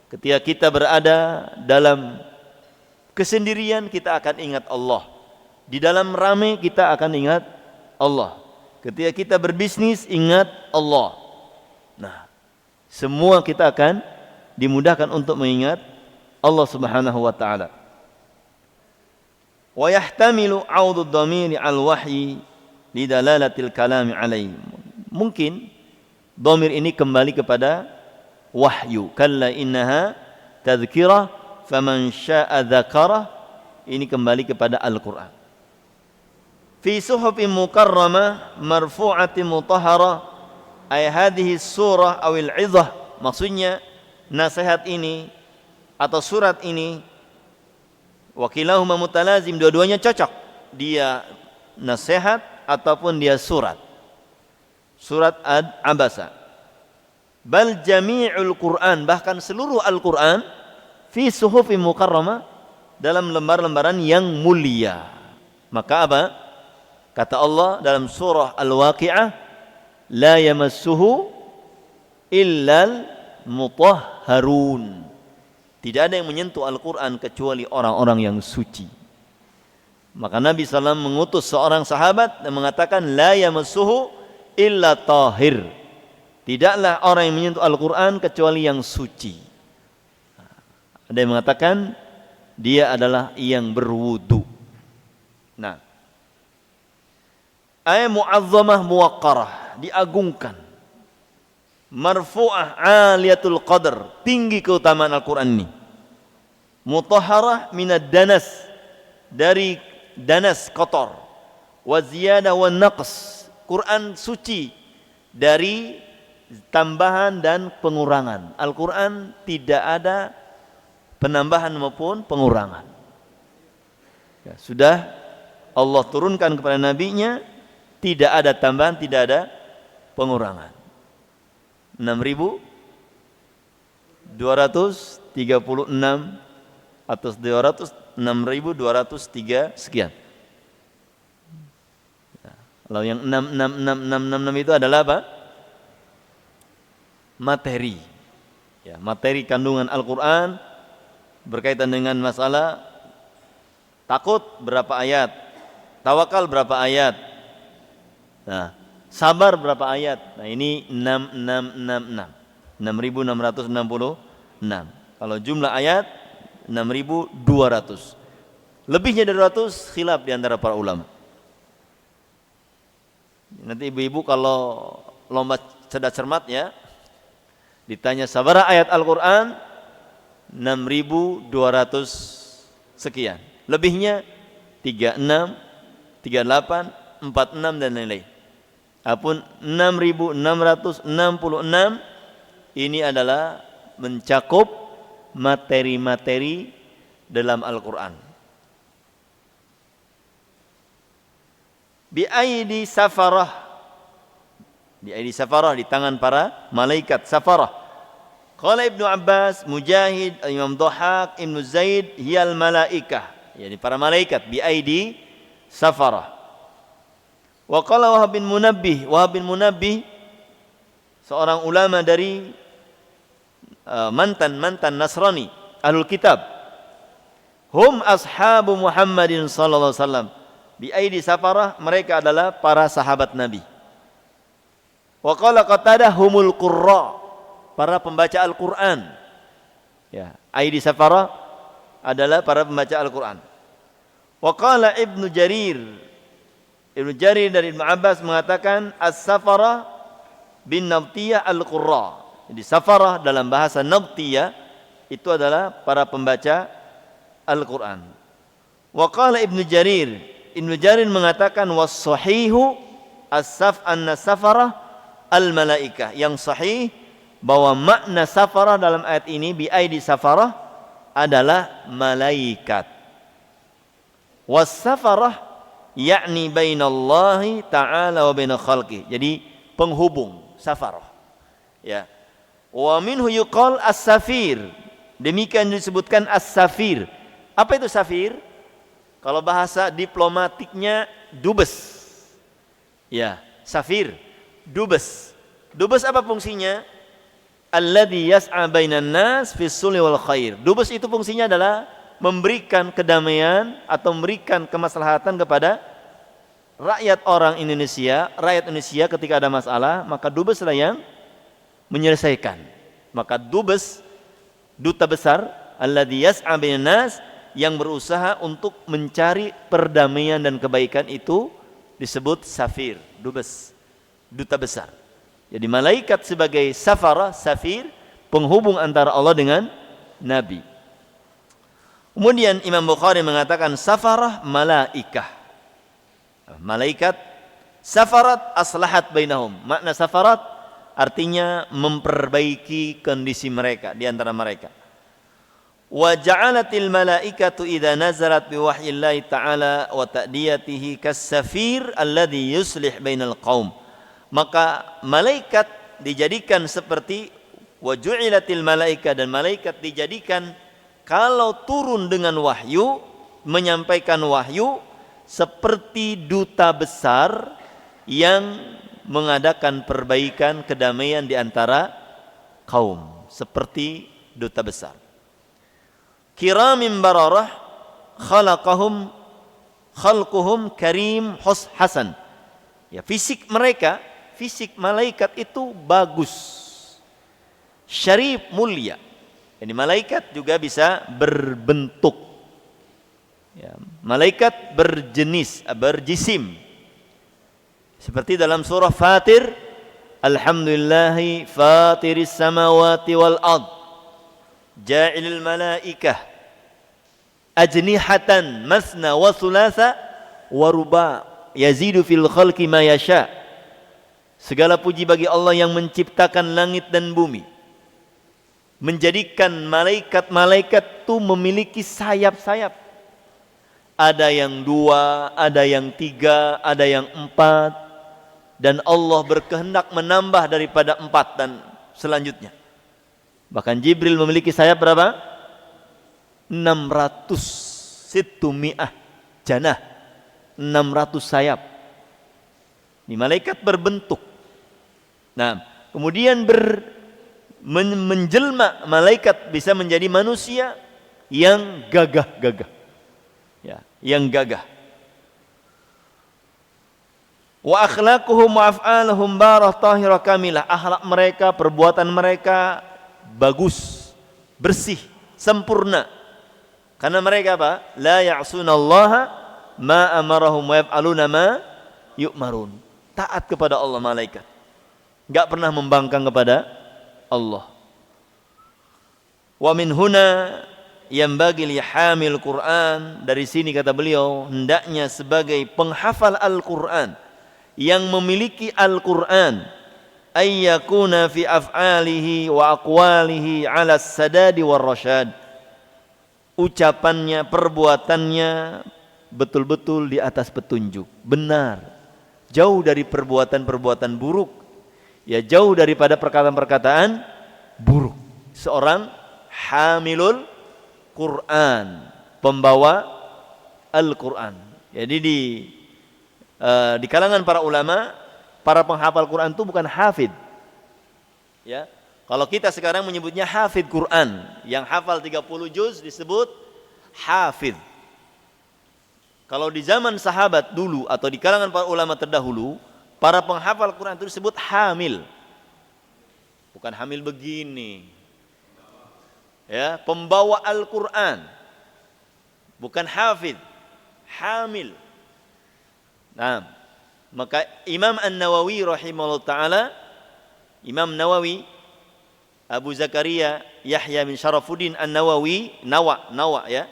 Ketika kita berada dalam kesendirian kita akan ingat Allah. Di dalam ramai kita akan ingat Allah. Ketika kita berbisnis ingat Allah. Nah, semua kita akan dimudahkan untuk mengingat Allah Subhanahu wa taala. Wa yahtamilu 'audud dhamiri al-wahyi li dalalatil kalami alaihi. Mungkin dhamir ini kembali kepada wahyu. Kalla innaha tadhkirah faman syaa dzakara, ini kembali kepada Al-Qur'an. Fi suhufin mukarramah marfu'atin mutahharah, ay hadhihi surah awil 'idhah, maksudnya nasihat ini atau surat ini wakilahuma mutalazim, dua-duanya cocok, dia nasihat ataupun dia surat. Surat Abasa. Bal jami'ul Qur'an, bahkan seluruh Al-Qur'an fi suhufin mukarramah, dalam lembar-lembaran yang mulia. Maka apa? Kata Allah dalam surah Al-Waqi'ah, la yamassuhu illal mutahharun. Tidak ada yang menyentuh Al-Quran kecuali orang-orang yang suci. Maka Nabi SAW mengutus seorang sahabat dan mengatakan, la yamassuhu illa tahir. Tidaklah orang yang menyentuh Al-Quran kecuali yang suci. Ada yang mengatakan dia adalah yang berwudu. Nah, ayat mu'azzamah muwaqqarah, diagungkan. Marfu'ah aliyatul qadar, tinggi keutamaan Al-Quran ini. Mutahharah minad danas, dari danas kotor. Wa ziyadah wa naqs, Quran suci dari tambahan dan pengurangan. Al-Quran tidak ada penambahan maupun pengurangan. Ya, sudah Allah turunkan kepada nabinya, tidak ada tambahan, tidak ada pengurangan. 6.236 atau 6.203 sekian. Kalau yang 66666 itu adalah apa? Materi. Ya, materi kandungan Al-Quran berkaitan dengan masalah takut berapa ayat, tawakal berapa ayat, nah, sabar berapa ayat. Nah, ini 6666. Kalau jumlah ayat 6.200. Lebihnya dari 200 khilaf di antara para ulama. Nanti ibu-ibu kalau lomba cerdas cermat ya, ditanya sabara ayat Al-Quran 6.200 sekian. Lebihnya 36, 38, 46 dan lain-lain. Adapun 6.666 ini adalah mencakup materi-materi dalam Al-Quran. Bi'aidi safarah, bi'aidi safarah, di tangan para malaikat safarah. Qala Ibnu Abbas, Mujahid, Imam Dhahak, Ibnu Zaid, hiyal malaikah, yani para malaikat, bi'aidi safarah. Wa qala Wahab bin Munabbih, seorang ulama dari mantan Nasrani, Ahlul Kitab. Hum ashabu Muhammadin sallallahu alaihi wasallam. Bi aidi safarah, mereka adalah para sahabat Nabi. Wa qala Qatadah humul qurra, para pembaca Al-Qur'an. Ya, aidi safarah adalah para pembaca Al-Qur'an. Wa qala Ibnu Jarir dari Ibnu Abbas mengatakan as-safarah bin nabtiyah al-qurra. Jadi safarah dalam bahasa nabtiyah itu adalah para pembaca Al-Quran. Wa qala Ibnu Jarir mengatakan was-sahihu anna safarah al-malaikah. Yang sahih bahwa makna safarah dalam ayat ini bi aidi safarah adalah malaikat. Was-safarah yakni bainallahi ta'ala wa bainal khalqi. Jadi penghubung safarah. Ya. Wa minhu yuqal as-safir. Demikian disebutkan as-safir. Apa itu safir? Kalau bahasa diplomatiknya dubes. Ya, safir, dubes. Dubes apa fungsinya? Alladzi yas'a bainan nas fis sulhi wal khair. Dubes itu fungsinya adalah memberikan kedamaian atau memberikan kemaslahatan kepada rakyat orang Indonesia. Rakyat Indonesia ketika ada masalah, maka dubeslah yang menyelesaikan. Maka dubes, duta besar, alladzi yas'a bainan nas, yang berusaha untuk mencari perdamaian dan kebaikan itu disebut safir, dubes, duta besar. Jadi malaikat sebagai safarah, safir, penghubung antara Allah dengan Nabi. Kemudian Imam Bukhari mengatakan safarah malaikah. Malaikat, safarat aslahat bainahum. Makna safarat artinya memperbaiki kondisi mereka di antara mereka. Wa ja'alatil malaikatu idza nazalat bi wahyillahi ta'ala wa ta'diyatihi kas-safir alladhi yuslih bainal qaum. Maka malaikat dijadikan seperti wa ju'ilatil malaika, dan malaikat dijadikan kalau turun dengan wahyu, menyampaikan wahyu seperti duta besar yang mengadakan perbaikan kedamaian di antara kaum, seperti duta besar. Kiramin bararah khalquhum karim hasan. Ya, fisik mereka, fisik malaikat itu bagus, syarif, mulia. Jadi malaikat juga bisa berbentuk. Ya, malaikat berjenis, berjisim. Seperti dalam surah Fatir, alhamdulillahi fatiris samawati wal ard, ja'ilil malaikah ajnihatan masna wa thulatha wa ruba' yazidu fil khalqi ma yasha. Segala puji bagi Allah yang menciptakan langit dan bumi, menjadikan malaikat-malaikat itu memiliki sayap-sayap. Ada yang 2, ada yang 3, ada yang 4, dan Allah berkehendak menambah daripada 4 dan selanjutnya. Bahkan Jibril memiliki sayap berapa? 600 janah, 600 sayap. Ini malaikat berbentuk. Nah, kemudian menjelma malaikat bisa menjadi manusia yang gagah-gagah. Ya, yang gagah. Wa akhlaquhum wa af'aluhum barah tahirah kamilah. Akhlak mereka, perbuatan mereka bagus, bersih, sempurna. Karena mereka apa? La ya'sunallaha ma amarahum wa yaf'aluna ma yu'marun. Taat kepada Allah malaikat. Enggak pernah membangkang kepada Allah. Wa min huna yanbaghi li hamil Quran, dari sini kata beliau hendaknya sebagai penghafal Al-Quran yang memiliki Al-Quran ayyakuna fi af'alihi wa aqwalihi ala sadadi war rasyad, ucapannya, perbuatannya betul-betul di atas petunjuk, benar, jauh dari perbuatan-perbuatan buruk, ya jauh daripada perkataan-perkataan buruk. Seorang hamilul Quran, pembawa Al-Quran. Jadi di kalangan para ulama, para penghafal Quran itu bukan hafid. Ya, kalau kita sekarang menyebutnya hafid Quran, yang hafal 30 juz disebut hafid. Kalau di zaman sahabat dulu atau di kalangan para ulama terdahulu, para penghafal Quran itu disebut hamil. Bukan hamil begini. Ya, pembawa Al-Quran. Bukan hafid, hamil. Nah, maka Imam An-Nawawi rahimahullah ta'ala, Imam Nawawi, Abu Zakaria Yahya bin Syarafuddin An-Nawawi, Nawa ya.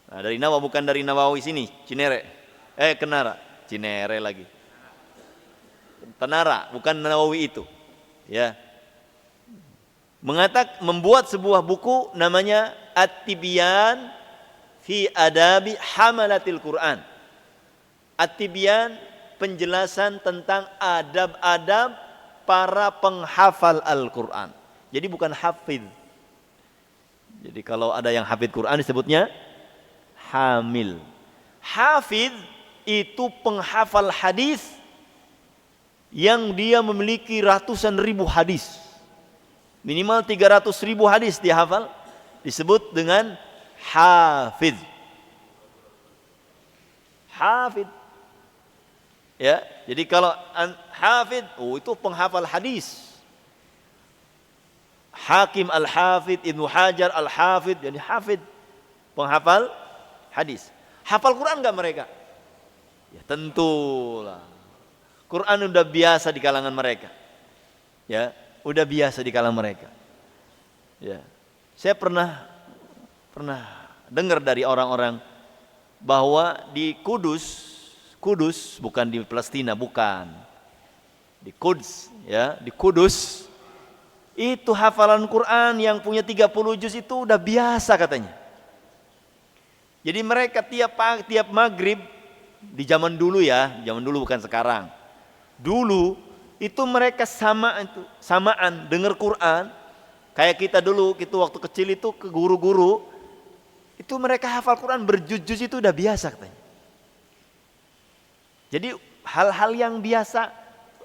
Nah, dari Nawa, bukan dari Nawawi sini, Cinere. Kenara, Cinere lagi. Tenara, bukan Nawawi itu. Ya. Membuat sebuah buku namanya At-Tibyan fi Adabi Hamalatil Quran. At-Tibyan, penjelasan tentang adab-adab para penghafal Al-Quran. Jadi bukan hafid. Jadi kalau ada yang hafid Quran disebutnya hamil. Hafid itu penghafal hadis yang dia memiliki ratusan ribu hadis. Minimal 300 ribu hadis dia hafal, disebut dengan hafid. Hafid. Ya, jadi kalau hafid, itu penghafal hadis. Hakim al-Hafid, Ibnu Hajar al-Hafid, jadi hafid, penghafal hadis. Hafal Quran enggak mereka? Ya tentulah. Quran udah biasa di kalangan mereka. Ya, udah biasa di kalangan mereka. Ya. Saya pernah dengar dari orang-orang bahwa di Kudus bukan di Palestina, bukan. Di Quds, ya, di Kudus itu hafalan Quran yang punya 30 juz itu udah biasa katanya. Jadi mereka tiap maghrib di zaman dulu ya, zaman dulu bukan sekarang. Dulu itu mereka samaan dengar Quran. Kayak kita dulu, kita waktu kecil itu ke guru-guru, itu mereka hafal Quran berjuz-juz itu udah biasa katanya. Jadi hal-hal yang biasa,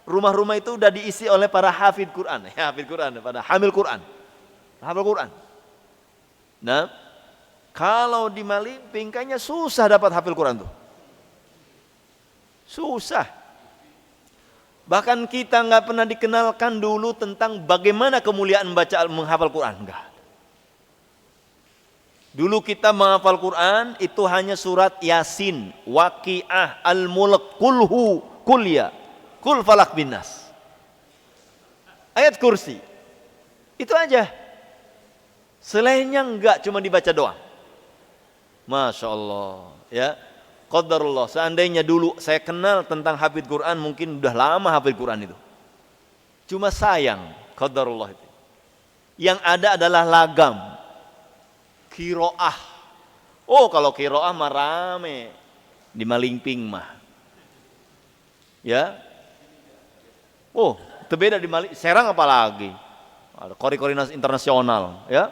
rumah-rumah itu udah diisi oleh para hafid Quran, hafid Quran, pada hamil Quran, hafal Quran. Nah, kalau di Malimping kayaknya susah dapat hafil Quran tuh, susah. Bahkan kita nggak pernah dikenalkan dulu tentang bagaimana kemuliaan membaca menghafal Quran, enggak. Dulu kita menghafal Quran itu hanya surat Yasin, Waqiah, Al-Mulk, Qulhu, Qul Falak bin Nas. Ayat kursi. Itu aja. Selainnya enggak, cuma dibaca doang. Masya Allah. Ya. Qadarullah, seandainya dulu saya kenal tentang hafid Quran, mungkin udah lama hafid Quran itu. Cuma sayang, qadarullah itu. Yang ada adalah lagam, kiroah. Oh, kalau kiroah mah rame di Malingping mah. Ya. Oh, itu beda di Serang apalagi. Ada kori-kori internasional, ya.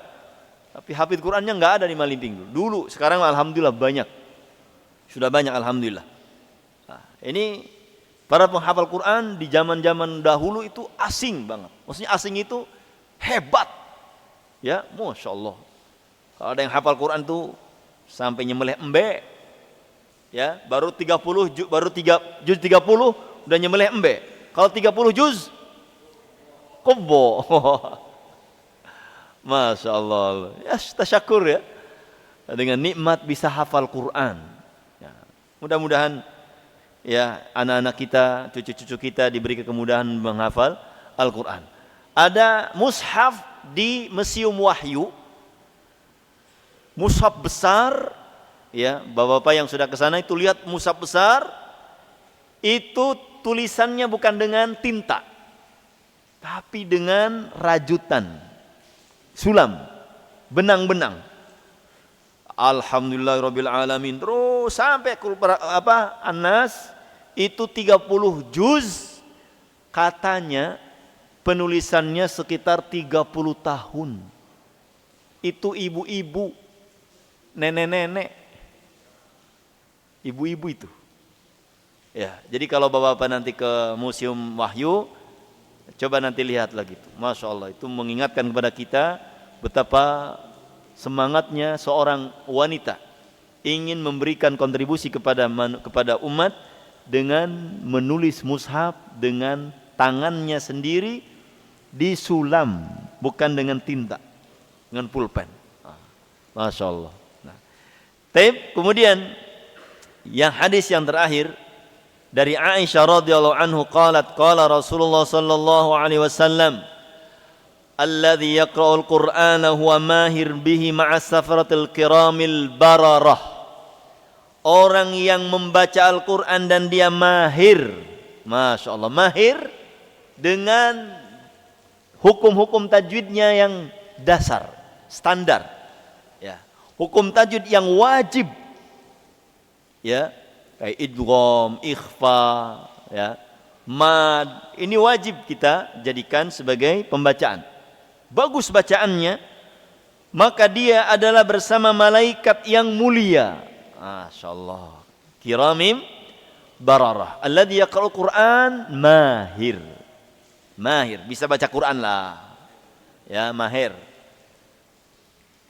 Tapi hafid Qurannya nggak ada di Malingping dulu. Sekarang alhamdulillah banyak. Sudah banyak alhamdulillah. Nah, ini para penghafal Quran di zaman-zaman dahulu itu asing banget. Maksudnya asing itu hebat. Ya, Masya Allah. Kalau ada yang hafal Quran tuh sampai nyembelih embe. Ya, baru 30 juz 30 udah nyembelih embe. Kalau 30 juz kebo. Masya Allah. Ya, tasyakur ya. Dengan nikmat bisa hafal Quran. Ya, mudah-mudahan ya anak-anak kita, cucu-cucu kita diberi kemudahan menghafal Al-Quran. Ada mushaf di Museum Wahyu, mushaf besar, ya bapak-bapak yang sudah ke sana itu lihat mushaf besar, itu tulisannya bukan dengan tinta, tapi dengan rajutan, sulam, benang-benang. Alhamdulillahirabbil alamin. Terus sampai An-Nas itu 30 juz, katanya penulisannya sekitar 30 tahun. Itu ibu-ibu, nenek-nenek, ibu-ibu itu. Ya, jadi kalau bapak-bapak nanti ke Museum Wahyu, coba nanti lihat lagi itu. Masya Allah, itu mengingatkan kepada kita betapa semangatnya seorang wanita ingin memberikan kontribusi kepada umat dengan menulis mushaf dengan tangannya sendiri disulam, bukan dengan tinta, dengan pulpen. Masya Allah. Nah, kemudian yang hadis yang terakhir dari Aisyah radhiyallahu anhu qalat qala Rasulullah sallallahu alaihi wasallam alladzi yaqra'ul Qur'ana huwa mahir bihi ma'a safaratil kiramil bararah. Orang yang membaca Al-Qur'an dan dia mahir, Masya Allah, mahir dengan hukum-hukum tajwidnya yang dasar, standar. Ya, hukum tajwid yang wajib. Ya, kayak idgham, ikhfa, ya, mad, ini wajib kita jadikan sebagai pembacaan. Bagus bacaannya, maka dia adalah bersama malaikat yang mulia. Masya Allah. Kiramim bararah. Alladhi yaqra'ul Qur'an mahir. Mahir, bisa baca Quran lah. Ya, mahir.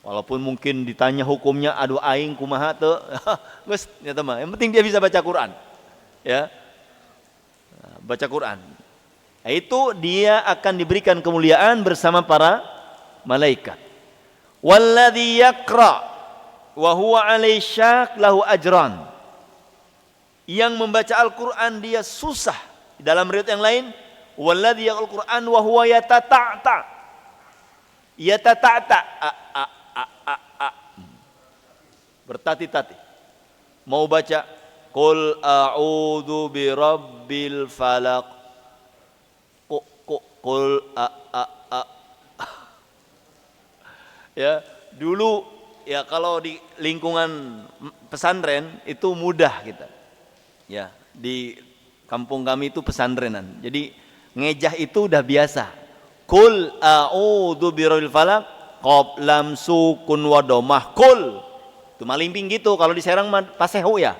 Walaupun mungkin ditanya hukumnya, aduh aing kumaha teu. Geus, nyata mah. Yang penting dia bisa baca Quran. Ya. Baca Quran. Itu dia akan diberikan kemuliaan bersama para malaikat. Walladzi yaqra wa huwa alai syak lahu ajran. Yang membaca Al-Qur'an dia susah. Dalam riwayat yang lain, walladzi yaqra'ul Qur'an wa huwa yatata'ta. Yatata'ta. Bertati-tati. Mau baca qul a'udzu birabbil falaq. Qul ya, dulu ya kalau di lingkungan pesantren itu mudah kita. Ya, di kampung kami itu pesantrenan. Jadi ngejah itu udah biasa. Qul a'udzu birabbil falaq, qaf lam sukun wa dhammah. Qul. Itu Malingping gitu, kalau di Serang pasehu ya.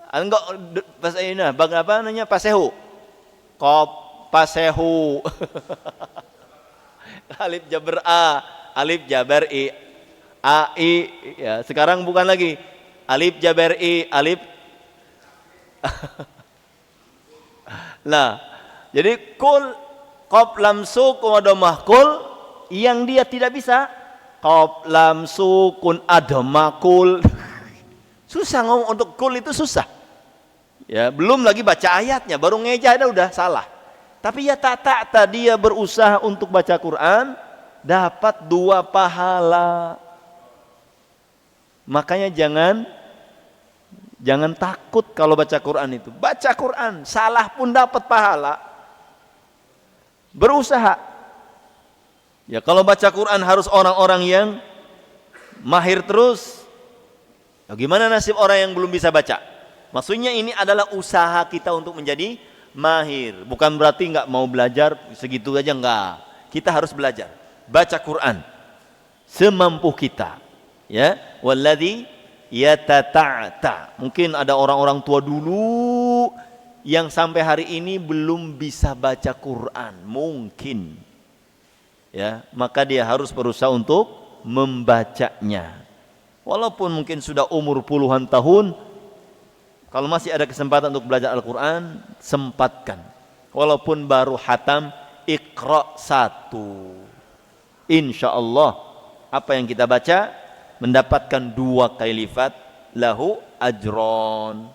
Enggak bahasa ini apa namanya pasehu. Qaf pasehu. Alif jabar A, alif jabar I, A I, ya sekarang bukan lagi alif jabar I, alif. Nah, jadi kul qaf lam sukun wa dhammah kul, yang dia tidak bisa qaf lam sukun adhamah kul. Susah ngomong untuk kul itu susah. Ya, belum lagi baca ayatnya, baru ngejah ada udah salah. Tapi ya tak dia berusaha untuk baca Quran, dapat 2 pahala. Makanya jangan takut kalau baca Quran itu. Baca Quran, salah pun dapat pahala. Berusaha. Ya kalau baca Quran harus orang-orang yang mahir terus. Ya, gimana nasib orang yang belum bisa baca? Maksudnya ini adalah usaha kita untuk menjadi mahir. Bukan berarti nggak mau belajar segitu aja, enggak. Kita harus belajar. Baca Quran semampu kita. Ya, walladzi yatata'ta. Mungkin ada orang-orang tua dulu yang sampai hari ini belum bisa baca Quran, mungkin. Ya, maka dia harus berusaha untuk membacanya. Walaupun mungkin sudah umur puluhan tahun, kalau masih ada kesempatan untuk belajar Al-Quran, sempatkan. Walaupun baru hatam Iqra 1. Insya Allah apa yang kita baca mendapatkan 2 kali lipat, lahu ajron.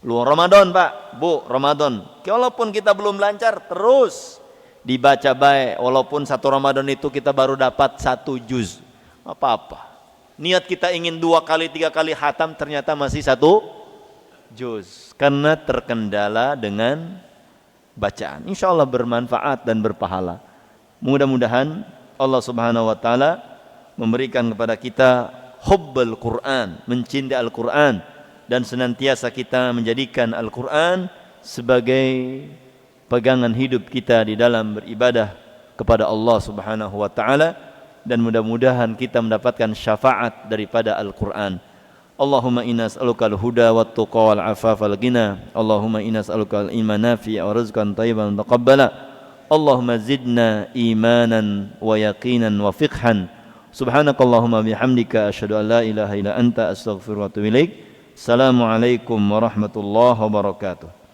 Luar Ramadan Pak, Bu, Ramadan. Walaupun kita belum lancar, terus dibaca baik. Walaupun 1 Ramadan itu kita baru dapat 1 juz, apa-apa. Niat kita ingin 2 kali, 3 kali hatam, ternyata masih 1 juz. Karena terkendala dengan bacaan. Insya Allah bermanfaat dan berpahala. Mudah-mudahan Allah Subhanahu wa Ta'ala memberikan kepada kita hubbul Quran, mencintai Al-Quran, dan senantiasa kita menjadikan Al-Quran sebagai pegangan hidup kita di dalam beribadah kepada Allah Subhanahu wa Ta'ala, dan mudah-mudahan kita mendapatkan syafaat daripada Al-Quran. Allahumma inna as'aluka al-huda wa tuqa wal afaf wal ghina. Allahumma inna as'aluka al-iman nafi'a wa rizqan thayyiban taqabbala. Allahumma zidna imanan wa yaqinan wa fiqhan. Subhanakallahumma bihamdika asyhadu an la ilaha illa anta astaghfiruka wa atubu ilaik. Assalamualaikum warahmatullahi wabarakatuh.